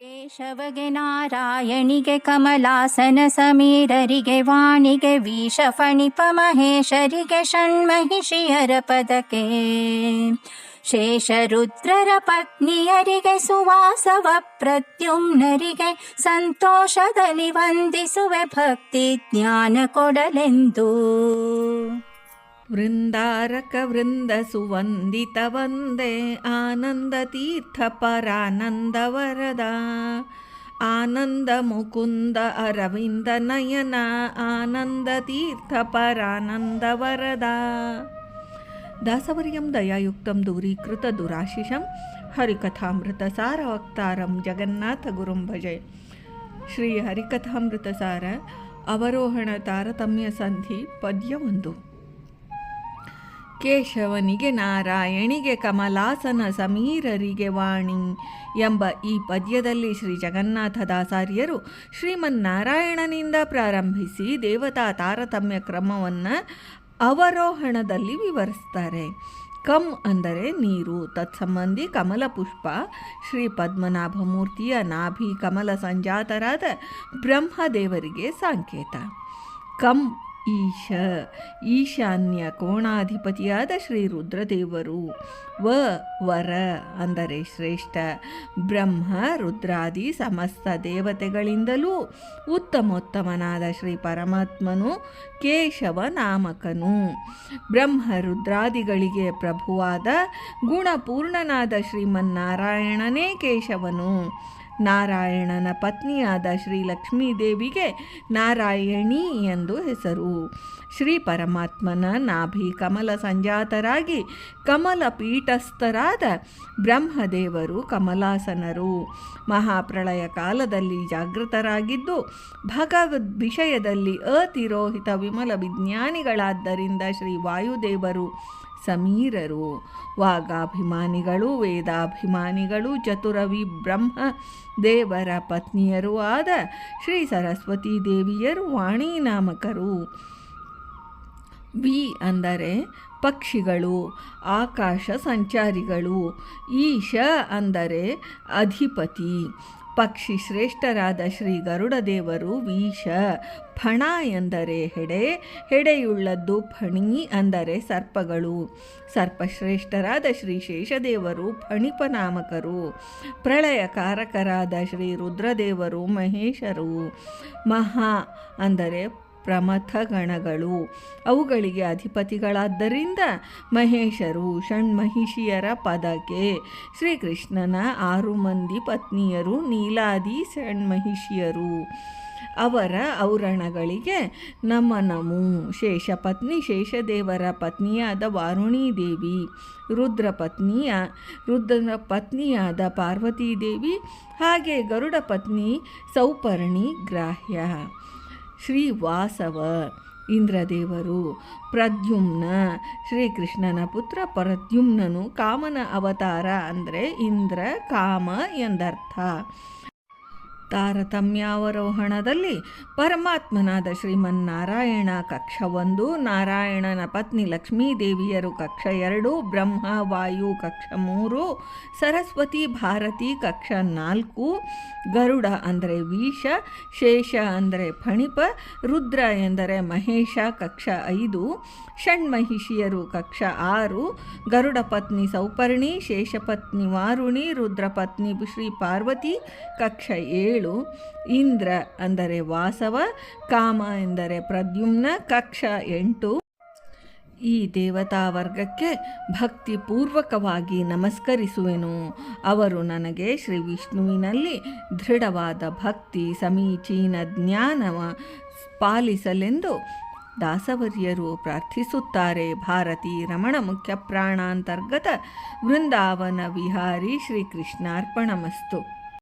ಕೇಶವಗೆ ನಾರಾಯಣಿಗೆ ಕಮಲಾಸನ ಸಮೀರರಿಗೆ ವಾಣಿಗೆ ವೀಶ ಫಣಿಪ ಮಹೇಶರಿಗೆ ಷಣ್ಮಹಿಷಿಯರ ಪದಕ್ಕೆ ಶೇಷರುದ್ರರ ಪತ್ನಿಯರಿಗೆ ಸುವಾಸವ ಪ್ರದ್ಯುಮ್ನರಿಗೆ ಸಂತೋಷದಲ್ಲಿ ವಂದಿಸುವೆ ಭಕ್ತಿ ಜ್ಞಾನ ಕೊಡಲೆಂದು. ವೃಂದಾರಕ ವೃಂದ ಸುವಂದಿತ ವಂದೇ ಆನಂದ ತೀರ್ಥ ಪರಾನಂದ ವರದ ಆನಂದ ಮುಕುಂದ ಅರವಿಂದ ನಯನ ಆನಂದ ತೀರ್ಥ ಪರಾನಂದ ವರದ. ದಾಸವರ್ಯಂ ದಯಾಯುಕ್ತಂ ದೂರೀಕೃತ ದುರಾಶಿಷಂ ಹರಿಕಥಾಮೃತ ಸಾರ ವಕ್ತಾರಂ ಜಗನ್ನಾಥ ಗುರುಂ ಭಜೆ. ಶ್ರೀ ಹರಿಕಥಾಮೃತ ಸಾರ ಅವರೋಹಣ ತಾರತಮ್ಯ ಸಂಧಿ ಪದ್ಯ 1. ಕೇಶವನಿಗೆ ನಾರಾಯಣಿಗೆ ಕಮಲಾಸನ ಸಮೀರರಿಗೆ ವಾಣಿ ಎಂಬ ಈ ಪದ್ಯದಲ್ಲಿ ಶ್ರೀ ಜಗನ್ನಾಥದಾಸಾರ್ಯರು ಶ್ರೀಮನ್ನಾರಾಯಣನಿಂದ ಪ್ರಾರಂಭಿಸಿ ದೇವತಾ ತಾರತಮ್ಯ ಕ್ರಮವನ್ನು ಅವರೋಹಣದಲ್ಲಿ ವಿವರಿಸ್ತಾರೆ. ಕಮ್ ಅಂದರೆ ನೀರು, ತತ್ಸಂಬಂಧಿ ಕಮಲ ಪುಷ್ಪ ಶ್ರೀ ಪದ್ಮನಾಭಮೂರ್ತಿಯ ನಾಭಿ ಕಮಲ ಸಂಜಾತರಾದ ಬ್ರಹ್ಮದೇವರಿಗೆ ಸಂಕೇತ. ಕಮ್ ಈಶ ಈಶಾನ್ಯ ಕೋಣಾಧಿಪತಿಯಾದ ಶ್ರೀ ರುದ್ರದೇವರು. ವರ ಅಂದರೆ ಶ್ರೇಷ್ಠ, ಬ್ರಹ್ಮ ರುದ್ರಾದಿ ಸಮಸ್ತ ದೇವತೆಗಳಿಂದಲೂ ಉತ್ತಮೋತ್ತಮನಾದ ಶ್ರೀ ಪರಮಾತ್ಮನು ಕೇಶವ ನಾಮಕನು. ಬ್ರಹ್ಮ ರುದ್ರಾದಿಗಳಿಗೆ ಪ್ರಭುವಾದ ಗುಣಪೂರ್ಣನಾದ ಶ್ರೀಮನ್ನಾರಾಯಣನೇ ಕೇಶವನು. ನಾರಾಯಣನ ಪತ್ನಿಯಾದ ಶ್ರೀ ಲಕ್ಷ್ಮೀದೇವಿಗೆ ನಾರಾಯಣಿ ಎಂದು ಹೆಸರು. ಶ್ರೀ ಪರಮಾತ್ಮನ ನಾಭಿ ಕಮಲ ಸಂಜಾತರಾಗಿ ಕಮಲ ಪೀಠಸ್ಥರಾದ ಬ್ರಹ್ಮದೇವರು ಕಮಲಾಸನರು. ಮಹಾಪ್ರಳಯ ಕಾಲದಲ್ಲಿ ಜಾಗೃತರಾಗಿದ್ದು ಭಗವದ್ ವಿಷಯದಲ್ಲಿ ಅತಿರೋಹಿತ ವಿಮಲ ವಿಜ್ಞಾನಿಗಳಾದ್ದರಿಂದ ಶ್ರೀ ವಾಯುದೇವರು ಸಮೀರರು. ವಾಗಾಭಿಮಾನಿಗಳು, ವೇದಾಭಿಮಾನಿಗಳು, ಚತುರವಿ ಬ್ರಹ್ಮ ದೇವರ ಪತ್ನಿಯರೂ ಆದ ಶ್ರೀ ಸರಸ್ವತೀ ದೇವಿಯರು ವಾಣಿ ನಾಮಕರು. ವಿ ಅಂದರೆ ಪಕ್ಷಿಗಳು, ಆಕಾಶ ಸಂಚಾರಿಗಳು. ಈಶ ಅಂದರೆ ಅಧಿಪತಿ. ಪಕ್ಷಿ ಶ್ರೇಷ್ಠರಾದ ಶ್ರೀ ಗರುಡದೇವರು ವೀಶ. ಫಣ ಎಂದರೆ ಹೆಡೆ, ಹೆಡೆಯುಳ್ಳದ್ದು ಫಣಿ ಅಂದರೆ ಸರ್ಪಗಳು. ಸರ್ಪಶ್ರೇಷ್ಠರಾದ ಶ್ರೀ ಶೇಷದೇವರು ಫಣಿಪ ನಾಮಕರು. ಪ್ರಳಯಕಾರಕರಾದ ಶ್ರೀ ರುದ್ರದೇವರು ಮಹೇಶರು. ಮಹಾ ಅಂದರೆ ಪ್ರಮಥ ಗಣಗಳು, ಅವುಗಳಿಗೆ ಅಧಿಪತಿಗಳಾದ್ದರಿಂದ ಮಹೇಶರು. ಷಣ್ಮಹಿಷಿಯರ ಪದಕ್ಕೆ ಶ್ರೀಕೃಷ್ಣನ 6 ಮಂದಿ ಪತ್ನಿಯರು ನೀಲಾದಿ ಷಣ್ಮಹಿಷಿಯರು. ಅವರ ಔರಣಗಳಿಗೆ ನಮನಮು. ಶೇಷಪತ್ನಿ ಶೇಷದೇವರ ಪತ್ನಿಯಾದ ವಾರುಣೀದೇವಿ, ರುದ್ರನ ಪತ್ನಿಯಾದ ಪಾರ್ವತೀದೇವಿ, ಹಾಗೆ ಗರುಡ ಪತ್ನಿ ಸೌಪರ್ಣಿ ಗ್ರಾಹ್ಯ. ಶ್ರೀ ವಾಸವ ಇಂದ್ರದೇವರು. ಪ್ರದ್ಯುಮ್ನ ಶ್ರೀಕೃಷ್ಣನ ಪುತ್ರ ಪ್ರದ್ಯುಮ್ನನು ಕಾಮನ ಅವತಾರ ಅಂದರೆ ಇಂದ್ರ ಕಾಮ ಎಂದರ್ಥ. ತಾರತಮ್ಯಾವರೋಹಣದಲ್ಲಿ ಪರಮಾತ್ಮನಾದ ಶ್ರೀಮನ್ನಾರಾಯಣ ಕಕ್ಷ 1, ನಾರಾಯಣನ ಪತ್ನಿ ಲಕ್ಷ್ಮೀದೇವಿಯರು ಕಕ್ಷ 2, ಬ್ರಹ್ಮ ವಾಯು ಕಕ್ಷ 3, ಸರಸ್ವತಿ ಭಾರತಿ ಕಕ್ಷ 4, ಗರುಡ ಅಂದರೆ ವೀಶ, ಶೇಷ ಅಂದರೆ ಫಣಿಪ, ರುದ್ರ ಎಂದರೆ ಮಹೇಶ ಕಕ್ಷ 5, ಷಣ್ಮಹಿಷಿಯರು ಕಕ್ಷ 6, ಗರುಡ ಪತ್ನಿ ಸೌಪರ್ಣಿ, ಶೇಷಪತ್ನಿ ವಾರುಣಿ, ರುದ್ರಪತ್ನಿ ಶ್ರೀ ಪಾರ್ವತಿ ಕಕ್ಷ 7, ಇಂದ್ರ ಅಂದರೆ ವಾಸವ, ಕಾಮ ಎಂದರೆ ಪ್ರದ್ಯುಮ್ನ ಕಕ್ಷ 8. ಈ ದೇವತಾ ವರ್ಗಕ್ಕೆ ಭಕ್ತಿಪೂರ್ವಕವಾಗಿ ನಮಸ್ಕರಿಸುವೆನು. ಅವರು ನನಗೆ ಶ್ರೀ ವಿಷ್ಣುವಿನಲ್ಲಿ ದೃಢವಾದ ಭಕ್ತಿ ಸಮೀಚೀನ ಜ್ಞಾನವ ಪಾಲಿಸಲೆಂದು ದಾಸವರ್ಯರು ಪ್ರಾರ್ಥಿಸುತ್ತಾರೆ. ಭಾರತೀ ರಮಣ ಮುಖ್ಯ ಪ್ರಾಣಾಂತರ್ಗತ ವೃಂದಾವನ ವಿಹಾರಿ ಶ್ರೀಕೃಷ್ಣಾರ್ಪಣಮಸ್ತು.